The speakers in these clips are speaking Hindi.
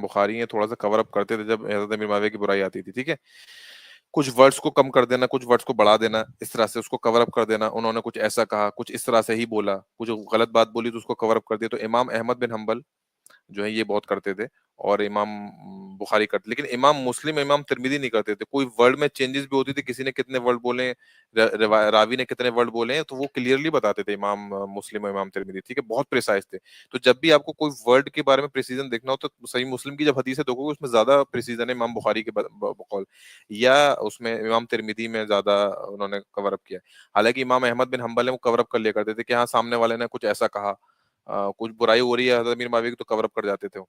बुखारी हैं थोड़ा सा कवर अप करते थे जब हजरत अमीर माविया की बुराई आती थी, ठीक है। कुछ वर्ड्स को कम कर देना, कुछ वर्ड्स को बढ़ा देना, इस तरह से उसको कवर अप कर देना। उन्होंने कुछ ऐसा कहा, कुछ इस तरह से ही बोला, कुछ गलत बात बोली तो उसको कवर अप कर दिया। तो इमाम अहमद बिन हम्बल जो है ये बहुत करते थे और इमाम बुखारी करते, लेकिन इमाम मुस्लिम इमाम तिरमिजी नहीं करते थे। कोई वर्ड में चेंजेस भी होती थी, किसी ने कितने वर्ड बोले, रावी ने कितने वर्ड बोले हैं, तो वो क्लियरली बताते थे इमाम मुस्लिम और इमाम तिरमिजी, ठीक है, बहुत प्रिसाइज थे। तो जब भी आपको कोई वर्ड के बारे में प्रिसीजन देखना हो तो सही मुस्लिम की जब हदीसें देखोगे उसमें ज्यादा प्रिसीजन है इमाम बुखारी के बकौल, या उसमें इमाम तिरमिजी में ज्यादा उन्होंने कवर अप किया। हालांकि इमाम अहमद बिन हम्बल है वो कवर अप कर लिया करते थे कि हाँ सामने वाले ने कुछ ऐसा कहा, कुछ बुराई हो रही है हज़रत अमीर माविया की, तो कवर अप कर जाते थे वो।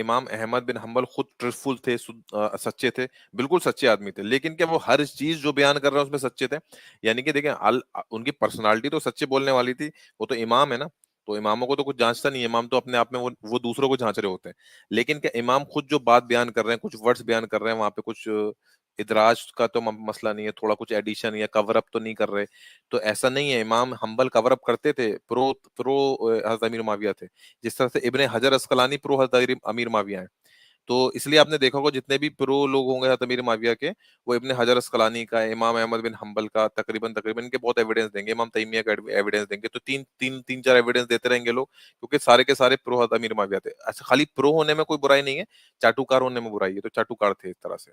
इमाम अहमद बिन हम्बल खुद ट्रुथफुल थे, सच्चे थे, बिल्कुल सच्चे आदमी थे, लेकिन क्या वो हर चीज जो बयान कर रहे हैं उसमें सच्चे थे? यानी कि देखें उनकी पर्सनालिटी तो सच्चे बोलने वाली थी, वो तो इमाम है ना, तो इमामों को तो कुछ जांचता नहीं है, इमाम तो अपने आप में वो दूसरों को जांच रहे होते हैं। लेकिन क्या इमाम खुद जो बात बयान कर रहे हैं, कुछ वर्ड्स बयान कर रहे हैं, वहां पे कुछ इदराज का तो मसला नहीं है, थोड़ा कुछ एडिशन या कवर अप तो नहीं कर रहे, तो ऐसा नहीं है। इमाम हम्बल कवर अप करते थे, प्रो प्रो हज़रत अमीर माविया थे, जिस तरह से इब्ने हजर अस्कलानी प्रो हज़रत अमीर माविया है। तो इसलिए आपने देखा होगा जितने भी प्रो लोग होंगे हज़रत अमीर माविया के, वो इब्ने हजर अस्कलानी का, इमाम अहमद बिन हम्बल का, तकरीबन तकरीबन इनके बहुत एविडेंस देंगे, इमाम तैमिया का एविडेंस देंगे, तो तीन चार एविडेंस देते रहेंगे लोग, क्योंकि सारे के सारे प्रो हज़रत अमीर माविया थे। अच्छा, खाली प्रो होने में कोई बुराई नहीं है, चाटुकार होने में बुराई है, तो चाटुकार थे इस तरह से।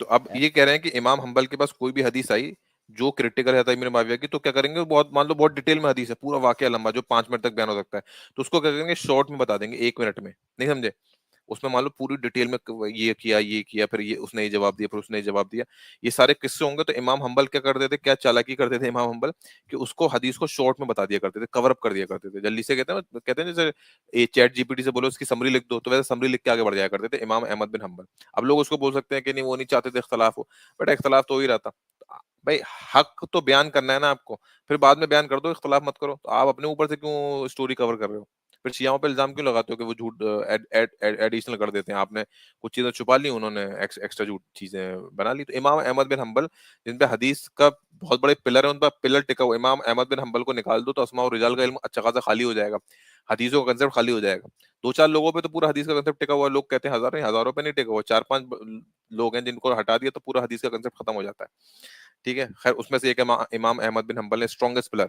तो अब ये कह रहे हैं कि इमाम हम्बल के पास कोई भी हदीस आई जो क्रिटिकल है इब्न माविया की, तो क्या करेंगे, बहुत मान लो बहुत डिटेल में हदीस है, पूरा वाकया लंबा जो 5 मिनट तक बयान हो सकता है, तो उसको क्या करेंगे, शॉर्ट में बता देंगे, 1 मिनट में, नहीं समझे? उसमें मान लो पूरी डिटेल में ये किया, फिर ये उसने ये जवाब दिया, फिर उसने ये जवाब दिया, ये सारे किस्से होंगे। तो इमाम हम्बल क्या करते थे, क्या चालाकी करते थे इमाम हम्बल, कि उसको हदीस को शॉर्ट में बता दिया करते थे, कवर अप कर दिया करते थे जल्दी से। कहते हैं जैसे ये चैट जीपीटी से बोलो उसकी समरी लिख दो, तो वैसे समरी लिख के आगे बढ़ जाया करते थे इमाम अहमद बिन हम्बल। अब लोग उसको बोल सकते हैं कि नहीं वो नहीं चाहते थे इख्तलाफ हो, बट इख्तलाफ तो हो ही रहा था। भाई हक तो बयान करना है ना आपको, फिर बाद में बयान कर दो, इख्तलाफ मत करो। तो आप अपने ऊपर से क्यों स्टोरी कवर कर रहे हो? फिर शियाओं पे इल्जाम क्यों लगाते हो कि वो झूठ एडिशनल कर देते हैं? आपने कुछ चीजें छुपा ली, उन्होंने एक्स्ट्रा झूठ चीजें बना ली। तो इमाम अहमद बिन हम्बल जिन पे हदीस का बहुत बड़े पिलर है, उन पर पिलर टिका हुआ, इमाम अहमद बिन हम्बल को निकाल दो तो अस्मा और रिजाल का इल्म अच्छा खासा खाली हो जाएगा, हदीसों का कंसेप्ट खाली हो जाएगा। दो चार लोगों पे तो पूरा हदीस का कंसेप्ट टिका हुआ है, लोग कहते हैं हजारों पे नहीं टिका हुआ, चार पांच लोग हैं जिनको हटा दिया तो पूरा हदीस का कंसेप्ट खत्म हो जाता है, ठीक है। खैर उसमें से एक इमाम अहमद बिन हम्बल है स्ट्रॉन्गेस्ट पिलर।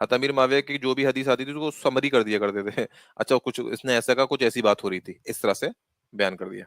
हतमीर माविया की जो भी हदीस आती थी उसको समरी कर दिया करते थे अच्छा कुछ इसने ऐसा कहा, कुछ ऐसी बात हो रही थी, इस तरह से बयान कर दिया।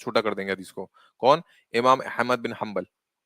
छोटा कर देंगे हदीस को। कौन? इमाम अहमद बिन हम्बल।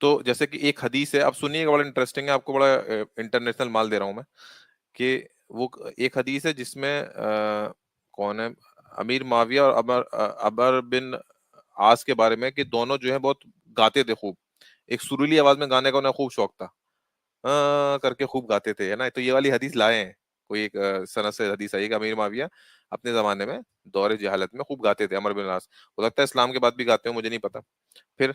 तो जैसे कि एक हदीस है, अब सुनिएगा, बड़ा इंटरेस्टिंग है, आपको बड़ा इंटरनेशनल माल दे रहा हूं मैं, कि वो एक हदीस है जिसमें कौन है, अमीर माविया और अबर बिन आस के बारे में, कि दोनों जो है बहुत गाते थे खूब, एक सुरीली आवाज में गाने का उन्हें खूब शौक था, करके खूब गाते थे, है ना। तो ये वाली हदीस लाए हैं, कोई एक सनद से हदीस आई है कि अमीर माविया अपने जमाने में दौरे जहालत में खूब गाते थे, अमर बिन आस, हो सकता है इस्लाम के बाद भी गाते हो, मुझे नहीं पता। फिर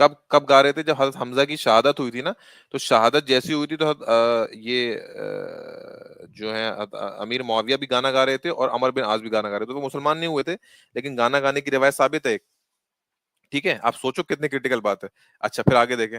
कब कब गा रहे थे? जब हजरत हमजा की शहादत हुई थी ना, तो शहादत जैसी हुई थी तो जो है अमीर मुआविया भी गाना गा रहे थे और अमर बिन आस भी गाना गा रहे थे, तो वो मुसलमान नहीं हुए थे, लेकिन गाना गाने की रिवायत साबित है, ठीक है। आप सोचो कितनी क्रिटिकल बात है। अच्छा फिर आगे देखें।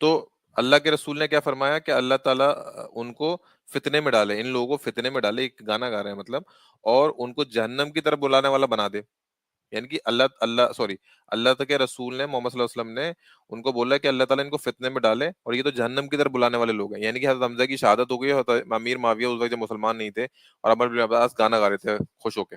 तो अल्लाह के रसूल ने क्या फरमाया कि अल्लाह ताला उनको फितने में डाले, इन लोगों को फितने में डाले, एक गाना गा रहे हैं मतलब, और उनको जहन्नम की तरफ बुलाने वाला बना दे। यानी कि अल्लाह के रसूल ने मोहम्मद सल्लल्लाहु अलैहि वसल्लम ने उनको बोला कि अल्लाह ताला इनको फितने में डाले और ये तो जहन्नम की तरफ बुलाने वाले लोग हैं। यानी कि हज़रत हमजा की शहादत हो गई और हज़रत अमीर माविया उस वक्त जब मुसलमान नहीं थे और अमर बिन अब्बास गाना गा रहे थे खुश होके।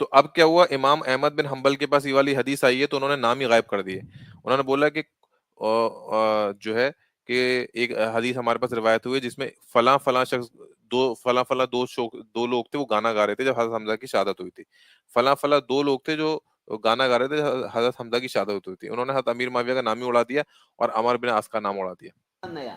तो अब क्या हुआ, इमाम अहमद बिन हंबल के पास ये वाली हदीस आई है तो उन्होंने नाम ही गायब कर दिए। उन्होंने बोला कि जो है कि एक हदीस हमारे पास रिवायत हुई है जिसमें फला फला शख्स दो लोग थे वो गाना गा रहे थे जब हजरत हमजा की शहादत हुई थी। फला फला दो लोग थे जो गाना गा रहे थे हजरत हमजा की शहादत हुई थी। उन्होंने हजरत अमीर माविया का नाम ही उड़ा दिया और अमर बिन आस का नाम उड़ा दिया।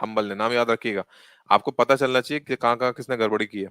हंबल ने। नाम याद रखिएगा, आपको पता चलना चाहिए कि कहाँ कहाँ किसने गड़बड़ी की है।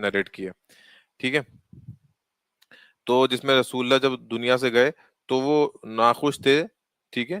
नरेट की है, ठीक है। तो जिसमें रसूलुल्लाह जब दुनिया से गए तो वो नाखुश थे, ठीक है,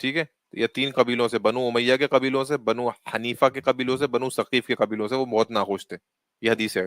ठीक है। या तीन कबीलों से, बनु उमैया के कबीलों से, बनु हनीफा के कबीलों से, बनु सकीफ के कबीलों से वो बहुत नाखुश थे। ये हदीस है।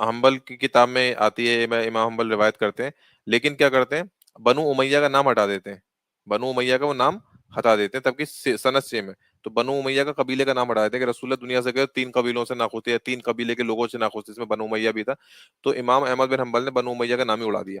हंबल की किताब में आती है, इमाम हंबल रिवायत करते हैं, लेकिन क्या करते हैं, बनु उमैया का नाम हटा देते हैं। बनु उमैया का वो नाम हटा देते हैं, तबकि सनद सेम है। तो बनु उमैया का कबीले का नाम हटा देते हैं कि रसूलुल्लाह दुनिया से गए तीन कबीलों से नाखुश थे या तीन कबीले के लोगों से नाखुश थे, इसमें बनु उमैया भी था। तो इमाम अहमद बिन हंबल ने बनु उमैया का नाम ही उड़ा दिया।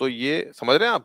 तो ये समझ रहे हैं आप?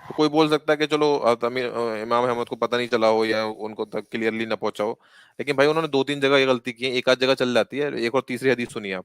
तो कोई बोल सकता है कि चलो इमाम अहमद को पता नहीं चला हो या उनको तक क्लियरली ना पहुंचा हो, लेकिन भाई उन्होंने दो तीन जगह ये गलती की है, एक आध जगह चल जाती है। एक और तीसरी हदीस सुनिए आप।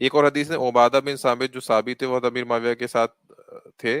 एक और हदीस है उबादा बिन साबित जो साबित थे वो अमीर माविया के साथ थे,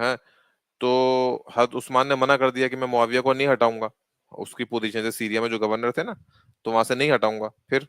हैं। तो हद उस्मान ने मना कर दिया कि मैं मुआविया को नहीं हटाऊंगा उसकी पोजीशन से, सीरिया में जो गवर्नर थे ना, तो वहां से नहीं हटाऊंगा। फिर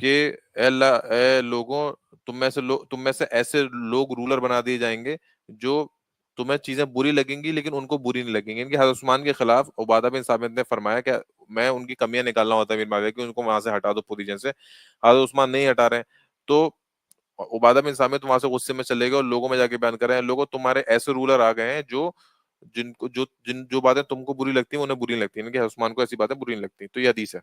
कि ए लोगों, तुम में से ऐसे लोग रूलर बना दिए जाएंगे जो तुम्हें चीजें बुरी लगेंगी लेकिन उनको बुरी नहीं लगेंगी। इनके हज़रत उस्मान के खिलाफ उबादा बिन साबित ने फरमाया कि मैं उनकी कमियां निकाल रहा हूं अमीर माविया की, उनको वहां से हटा दो पोजीशन से। हज़रत उस्मान नहीं हटा रहे हैं, तो उबादा बिन सामित वहां से गुस्से में चले गए और लोगों में जाके बयान कर रहे हैं, लोगों तुम्हारे ऐसे रूलर आ गए हैं जो जिनको जो बातें तुमको बुरी लगती हैं उन्हें बुरी नहीं लगती। इनके हज़रत उस्मान को ऐसी बातें बुरी नहीं लगती। तो ये हदीस है।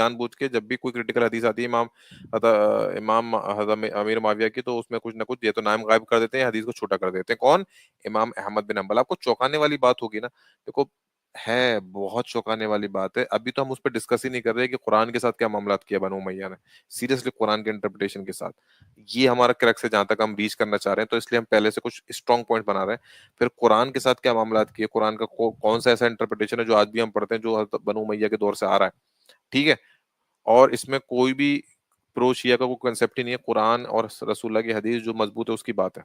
जानबूझ के जब भी कोई क्रिटिकल हदीस आती है इमाम हज़रत अमीर माविया की, तो उसमें कुछ ना कुछ ये तो नाम गायब कर देते हैं, हदीस को छोटा कर देते हैं। कौन? इमाम अहमद बिन हंबल। आपको चौंकाने वाली बात होगी ना, देखो है बहुत चौंकाने वाली बात है। अभी तो हम उस पर डिस्कस ही नहीं कर रहे कि कुरान के साथ क्या मामला किया बनु उमैया ने, सीरियसली कुरान के इंटरप्रिटेशन के साथ। ये हमारा क्रक्स है जहां तक हम रीच करना चाह रहे हैं, तो इसलिए हम पहले से कुछ स्ट्रॉन्ग पॉइंट बना रहे हैं। फिर कुरान के साथ क्या मामला किए, कुरान का कौन सा ऐसा इंटरप्रिटेशन है जो आज भी हम पढ़ते हैं, जो हज़रत बनु उमैया के दौर से आ रहा है, ठीक है। और इसमें कोई भी प्रो शिया का कोई कंसेप्ट ही नहीं है, कुरान और रसूलुल्लाह की हदीस जो मजबूत है उसकी बात है।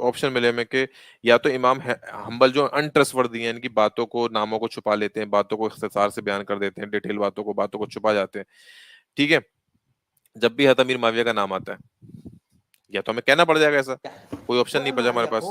ऑप्शन मिले हमें कि या तो इमाम हंबल जो अनट्रस्टवर्दी हैं, इनकी बातों को, नामों को छुपा लेते हैं, बातों को इख्तिसार से बयान कर देते हैं, डिटेल बातों को छुपा जाते हैं, ठीक है। जब भी हज़रत अमीर माविया का नाम आता है या तो हमें कहना पड़ जाएगा ऐसा, कोई ऑप्शन नहीं बचा हमारे पास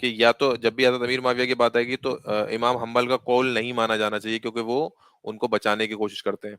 कि या तो जब भी हज़रत अमीर माविया की बात आएगी तो इमाम हंबल का कौल नहीं माना जाना चाहिए क्योंकि वो उनको बचाने की कोशिश करते हैं।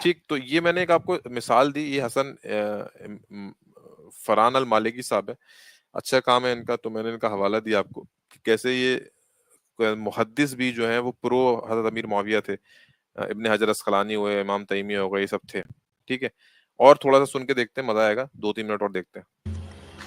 ठीक, तो ये मैंने एक आपको मिसाल दी, ये हसन फरहान अल मालिकी साहब है, अच्छा काम है इनका, तो मैंने इनका हवाला दिया आपको कि कैसे ये मुहद्दिस भी जो है वो प्रो हजरत अमीर मुआविया थे, इब्ने हजर अस्कलानी हुए, इमाम तैमिया हो गए, ये सब थे। ठीक है, और थोड़ा सा सुन के देखते हैं, मजा आएगा, 2-3 मिनट और देखते हैं।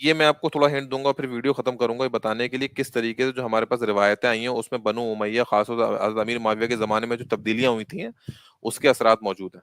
ये मैं आपको थोड़ा हिंट दूंगा फिर वीडियो खत्म करूंगा, ये बताने के लिए किस तरीके से जो हमारे पास रिवायतें आई हैं उसमें बनु उमैया खासतौर से हज़रत अमीर मुआविया के जमाने में जो तब्दीलियां हुई थी उसके असरात मौजूद हैं।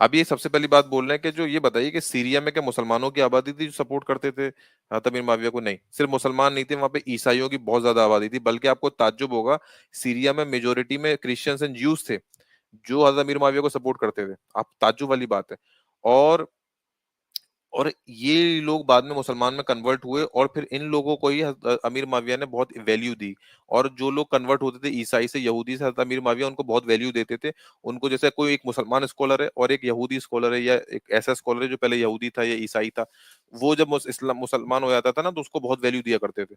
अब ये सबसे पहली बात बोल रहे हैं कि जो ये बताइए कि सीरिया में क्या मुसलमानों की आबादी थी जो सपोर्ट करते थे हज़रत अमीर मुआविया को? नहीं, सिर्फ मुसलमान नहीं थे, वहां पे ईसाइयों की बहुत ज्यादा आबादी थी, बल्कि आपको ताज्जुब होगा सीरिया में मेजोरिटी में क्रिश्चियंस एंड ज्यूज थे जो हज़रत अमीर मुआविया को सपोर्ट करते थे। आप ताज्जुब वाली बात है। और और ये लोग बाद में मुसलमान में कन्वर्ट हुए और फिर इन लोगों को ही अमीर माविया ने बहुत वैल्यू दी। और जो लोग कन्वर्ट होते थे ईसाई से, यहूदी से, हज़रत अमीर माविया उनको बहुत वैल्यू देते थे। उनको जैसे कोई एक मुसलमान स्कॉलर है और एक यहूदी स्कॉलर है या एक ऐसा स्कॉलर है जो पहले यहूदी था या ईसाई था, वो जब इस्लाम मुसलमान हो जाता था ना तो उसको बहुत वैल्यू दिया करते थे।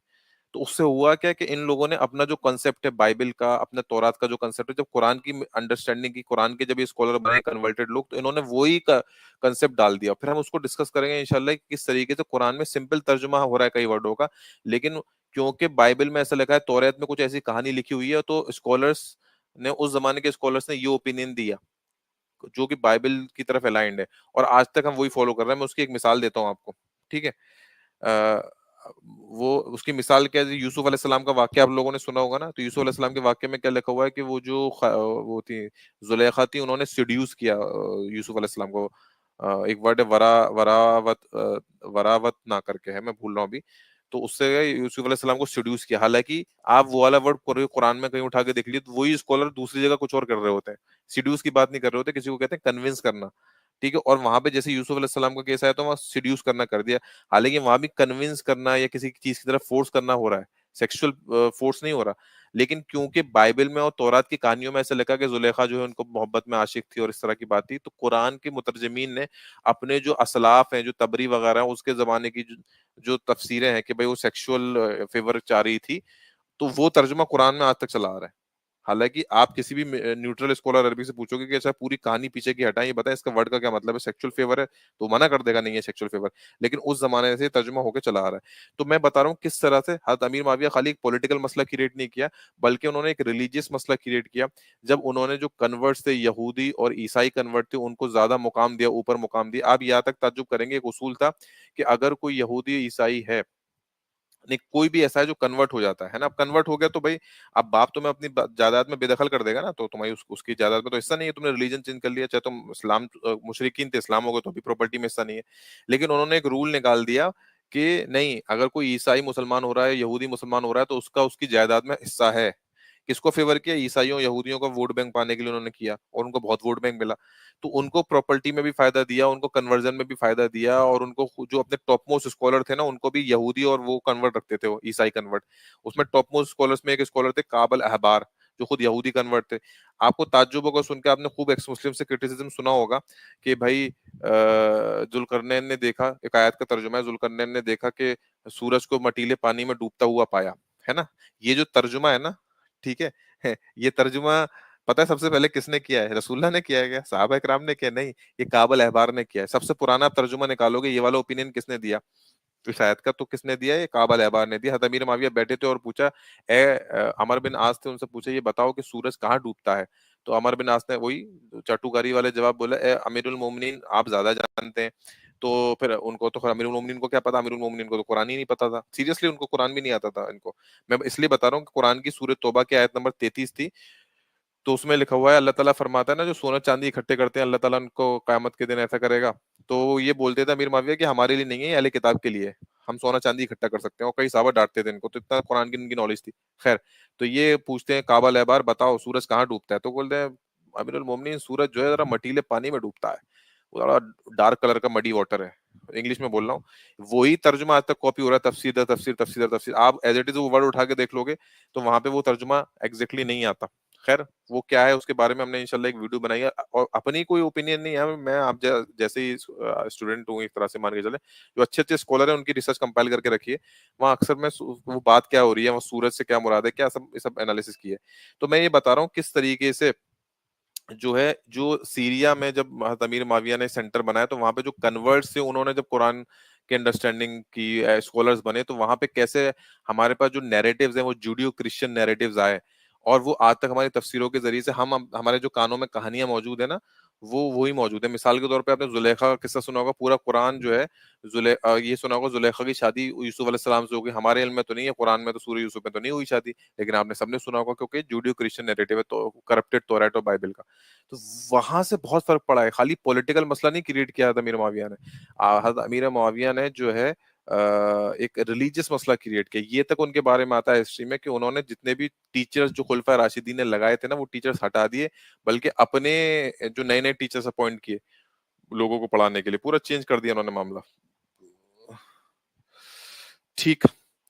तो उससे हुआ क्या कि इन लोगों ने अपना जो कंसेप्ट है बाइबल का, अपने तौरात का जो कंसेप्ट है, जब कुरान की अंडरस्टैंडिंग की, कुरान के जब ये स्कॉलर बने कन्वर्टेड लोग, तो इन्होंने वही कंसेप्ट डाल दिया। फिर हम उसको डिस्कस करेंगे इंशाल्लाह कि किस तरीके से कुरान में सिंपल तर्जुमा हो रहा है कई वर्डों का, लेकिन क्योंकि बाइबल में ऐसा लिखा है, तौरात में कुछ ऐसी कहानी लिखी हुई है, तो स्कॉलर्स ने, उस जमाने के स्कॉलर्स ने ये ओपिनियन दिया जो कि बाइबल की तरफ अलाइंड है और आज तक हम वही फॉलो कर रहे हैं। मैं उसकी एक मिसाल देता हूँ आपको, ठीक है? अ, वो उसकी मिसाल क्या है, यूसुफ अलैहिस्सलाम का वाक्य आप लोगों ने सुना होगा ना, तो यूसुफ अलैहिस्सलाम के वाक्य में क्या लिखा हुआ है कि वो जो वो थी जुलेखा थी, उन्होंने सीड्यूस किया यूसुफ अलैहिस्सलाम को। एक वर्ड है वरावत ना करके है, मैं भूल रहा हूँ अभी, तो उससे यूसुफ अलैहिस्सलाम को सीड्यूस किया। हालांकि आप वो वाला वर्ड कुरान में कहीं उठा के देख लीजिए तो वही स्कॉलर दूसरी जगह कुछ और कर रहे होते हैं। सीड्यूस की बात नहीं कर रहे होते, किसी को कहते हैं कन्विंस करना। ठीक है, और वहां पे जैसे यूसुफ अलैहिस्सलाम का केस आया तो वहां सीड्यूस करना कर दिया। हालांकि वहां भी कन्विंस करना या किसी चीज की तरफ फोर्स करना हो रहा है, सेक्सुअल फोर्स नहीं हो रहा। लेकिन क्योंकि बाइबल में और तौरात की कहानियों में ऐसा लिखा कि जुलेखा जो है उनको मोहब्बत में आशिक थी और इस तरह की बात थी, तो कुरान के मुतरजमीन ने अपने जो असलाफ हैं, जो तबरी वगैरह हैं, उसके जमाने की जो तफसीरें हैं कि भाई वो सेक्सुअल फेवर चाह रही थी, तो वो तर्जुमा कुरान में आज तक चला आ रहा है। हालांकि आप किसी भी न्यूट्रल स्कॉलर अरबी से पूछोगे कि अच्छा पूरी कहानी पीछे की हटाएं, ये बताएं इसका वर्ड का क्या मतलब है, सेक्सुअल फेवर है, तो मना कर देगा नहीं है सेक्सुअल फेवर। लेकिन उस जमाने से तर्जुमा होकर चला आ रहा है। तो मैं बता रहा हूँ किस तरह से हज़रत अमीर माविया खाली एक पॉलिटिकल मसला क्रिएट नहीं किया, बल्कि उन्होंने एक रिलीजियस मसला क्रिएट किया। जब उन्होंने जो कन्वर्ट्स थे, यहूदी और ईसाई कन्वर्ट थे, उनको ज्यादा मुकाम दिया, ऊपर मुकाम दिया। आप यहाँ तक ताज्जुब करेंगे, एक उसूल था कि अगर कोई यहूदी ईसाई है, नहीं कोई भी ऐसा है जो कन्वर्ट हो जाता है ना, अब कन्वर्ट हो गया तो भाई अब बाप तुम्हें अपनी जायदाद में बेदखल कर देगा ना, तो तुम्हारी उसकी जायदाद में तो हिस्सा नहीं है। तुमने रिलीजन चेंज कर लिया, चाहे तुम इस्लाम मुशरिकीन थे, इस्लाम हो गए तो भी प्रॉपर्टी में हिस्सा नहीं है। लेकिन उन्होंने एक रूल निकाल दिया कि नहीं, अगर कोई ईसाई मुसलमान हो रहा है, यहूदी मुसलमान हो रहा है, तो उसका उसकी जायदाद में हिस्सा है। किसको फेवर किया? ईसाइयों यहूदियों का वोट बैंक पाने के लिए उन्होंने किया, और उनको बहुत वोट बैंक मिला। तो उनको प्रॉपर्टी में भी फायदा दिया, उनको कन्वर्जन में भी फायदा दिया, और उनको जो अपने टॉप मोस्ट स्कॉलर थे ना, उनको भी यहूदी और वो कन्वर्ट रखते थे, वो ईसाई कन्वर्ट। उसमें टॉप मोस्ट स्कॉलर्स में एक स्कॉलर थे काबल अहबार, जो खुद यहूदी कन्वर्ट थे। आपको ताज्जुब होगा सुन के, आपने खूब एक्स मुस्लिम से क्रिटिसिज्म सुना होगा कि भाई जुल्करनैन ने देखा, एक आयत का तर्जुमा है, जुल्करनैन ने देखा कि सूरज को मटीले पानी में डूबता हुआ पाया, है ना? ये जो तर्जुमा है ना, ठीक है, ये तर्जुमा पता है सबसे पहले किसने किया है? रसूलुल्लाह ने किया है क्या? सहाबा इकराम ने किया? नहीं, ये काबल अहबार ने किया है। सबसे पुराना आप तर्जुमा निकालोगे, ये वाला ओपिनियन किसने दिया इस आयत का? तो किसने दिया? ये काबल अहबार ने दिया। हज़रत अमीर माविया बैठे थे और पूछा, अमर बिन आस थे, उनसे पूछा ये बताओ कि सूरज कहाँ डूबता है? तो अमर बिन आस ने वही चाटुकारी वाले जवाब बोला, ए अमीरुल मोमिनीन, आप ज्यादा जानते हैं। तो फिर उनको तो अमीरुल मोमिनीन को क्या पता, अमीरुल मोमिनीन को तो कुरान ही नहीं पता था, सीरियसली उनको कुरान भी नहीं आता था इनको। मैं इसलिए बता रहा हूँ कि कुरान की सूरह तौबा की आयत नंबर 33 थी, तो उसमें लिखा हुआ है, अल्लाह ताला फरमाता है ना, जो सोना चांदी इकट्ठे करते हैं अल्लाह ताला उनको कयामत के दिन ऐसा करेगा। तो ये बोलते थे अमीर माविया कि हमारे लिए नहीं है, अहले किताब के लिए है, हम सोना चांदी इकट्ठा कर सकते हैं। और कई साहबा डांटते थे इनको, तो इतना कुरान की इनकी नॉलेज थी। खैर, तो ये पूछते हैं काबा लहबार, बताओ सूरज कहाँ डूबता है? तो बोलते हैं अमीरुल मोमिनीन, सूरज जो है जरा मटीले पानी में डूबता है, वो थोड़ा डार्क कलर का मडी वाटर है। इंग्लिश में बोल रहा हूँ, वही तर्जुमा आज तक कॉपी हो रहा है, तफसीर दर तफसीर। आप एज इट इज वो वर्ड उठा के देख लोगे तो वहां पे वो तर्जुमा एग्जैक्टली नहीं आता। खैर वो क्या है उसके बारे में हमने इंशाल्लाह एक वीडियो बनाई है, और अपनी कोई ओपिनियन नहीं है, मैं आप जैसे ही स्टूडेंट हूँ एक तरह से मान के चले, जो अच्छे अच्छे स्कॉलर हैं उनकी रिसर्च कंपाइल करके रखी है, वहाँ अक्सर मैं वो बात क्या हो रही है, वो सूरज से क्या मुराद है, क्या सब ये सब एनालिसिस की है। तो मैं ये बता रहा हूँ किस तरीके से जो है, जो सीरिया में जब हज़रत अमीर माविया ने सेंटर बनाया तो वहां पे जो कन्वर्ट्स थे उन्होंने जब कुरान की अंडरस्टैंडिंग की, स्कॉलर्स बने, तो वहां पे कैसे हमारे पास जो नैरेटिव्स हैं वो जूडियो क्रिश्चियन नैरेटिव्स आए, और वो आज तक हमारी तफसीरों के जरिए से हम हमारे जो कानों में कहानियां मौजूद है ना, वो वही मौजूद है। मिसाल के तौर पे आपने जुलेखा का किस्सा सुना होगा, पूरा कुरान जो है ये सुना होगा जुलेखा की शादी यूसुफ अलैहिस्सलाम से हो गई, हमारे इल्म में तो नहीं है, कुरान में तो सूरह यूसुफ में तो नहीं हुई शादी, लेकिन आपने सबने सुना होगा क्योंकि जूडियो क्रिश्चियन नैरेटिव है, तो करप्टेड तौरात और बाइबल का। तो वहां से बहुत फर्क पड़ा है, खाली पॉलिटिकल मसला नहीं क्रिएट किया था अमीर मुआविया ने, हज़रत अमीर मुआविया ने जो है एक रिलीजियस मसला क्रिएट किया। ये तक उनके बारे में आता है हिस्ट्री में कि उन्होंने जितने भी टीचर्स जो खुलफा राशिदीन ने लगाए थे ना, वो टीचर्स हटा दिए, बल्कि अपने जो नए नए टीचर्स अपॉइंट किए लोगों को पढ़ाने के लिए, पूरा चेंज कर दिया उन्होंने मामला। ठीक,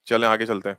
चलें आगे चलते हैं।